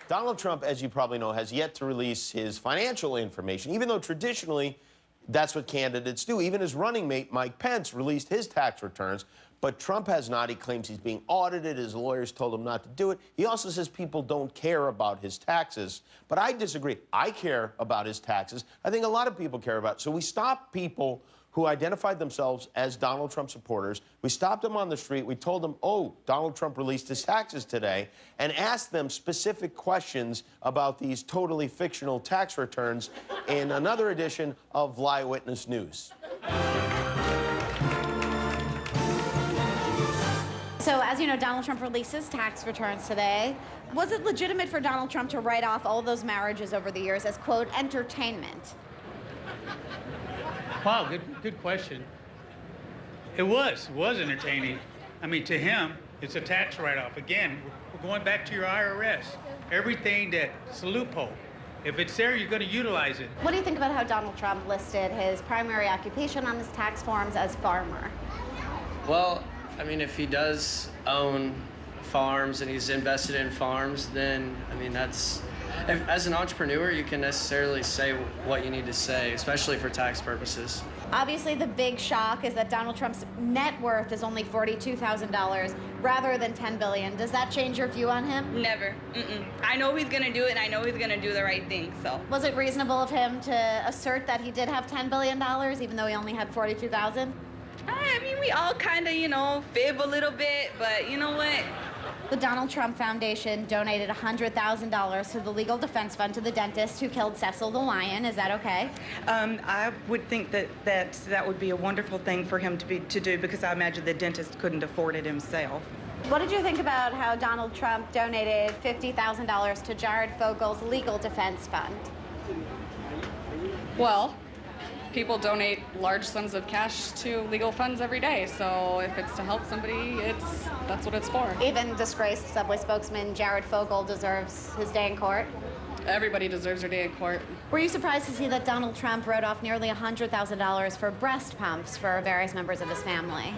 Donald Trump, as you probably know, has yet to release his financial information, even though traditionally that's what candidates do. Even his running mate, Mike Pence, released his tax returns, but Trump has not. He claims he's being audited. His lawyers told him not to do it. He also says people don't care about his taxes. But I disagree. I care about his taxes. I think a lot of people care about it. So we stopped people who identified themselves as Donald Trump supporters. We stopped them on the street. We told them, oh, Donald Trump released his taxes today, and asked them specific questions about these totally fictional tax returns in another edition of Lie Witness News. So, as you know, Donald Trump releases tax returns today. Was it legitimate for Donald Trump to write off all those marriages over the years as, quote, entertainment? Wow, good question. It was entertaining. I mean, to him, it's a tax write-off. Again, we're going back to your IRS. Everything that's a loophole. If it's there, you're going to utilize it. What do you think about how Donald Trump listed his primary occupation on his tax forms as farmer? Well, I mean, if he does own farms and he's invested in farms, then, I mean, that's... As an entrepreneur, you can necessarily say what you need to say, especially for tax purposes. Obviously, the big shock is that Donald Trump's net worth is only $42,000 rather than $10 billion. Does that change your view on him? Never. I know he's gonna do it, and I know he's gonna do the right thing, so. Was it reasonable of him to assert that he did have $10 billion, even though he only had $42,000? I mean, we all kind of, you know, fib a little bit, but you know what? The Donald Trump Foundation donated $100,000 to the legal defense fund to the dentist who killed Cecil the lion. Is that okay? I would think that would be a wonderful thing for him to do, because I imagine the dentist couldn't afford it himself. What did you think about how Donald Trump donated $50,000 to Jared Fogle's legal defense fund? Well, people donate large sums of cash to legal funds every day, so if it's to help somebody, that's what it's for. Even disgraced subway spokesman Jared Fogle deserves his day in court. Everybody deserves their day in court. Were you surprised to see that Donald Trump wrote off nearly $100,000 for breast pumps for various members of his family?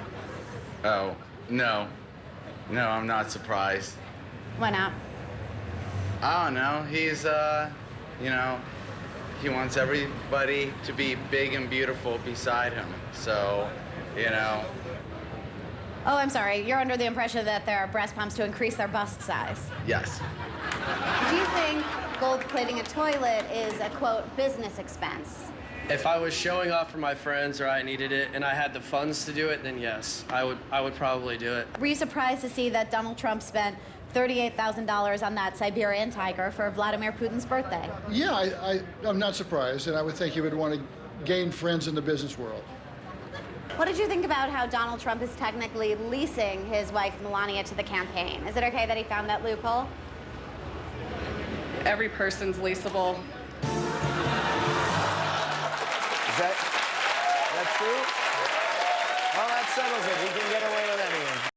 Oh, no. No, I'm not surprised. Why not? I don't know. He's, you know, he wants everybody to be big and beautiful beside him. So, you know. Oh, I'm sorry. You're under the impression that there are breast pumps to increase their bust size. Yes. Do you think gold plating a toilet is a, quote, business expense? If I was showing off for my friends or I needed it and I had the funds to do it, then yes, I would probably do it. Were you surprised to see that Donald Trump spent $38,000 on that Siberian Tiger for Vladimir Putin's birthday? Yeah, I'm not surprised, and I would think he would want to gain friends in the business world. What did you think about how Donald Trump is technically leasing his wife Melania to the campaign? Is it okay that he found that loophole? Every person's leasable. Is that true? Well, that settles it. He can get away with anything.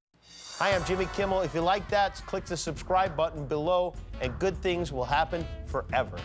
Hi, I'm Jimmy Kimmel. If you like that, click the subscribe button below, and good things will happen forever.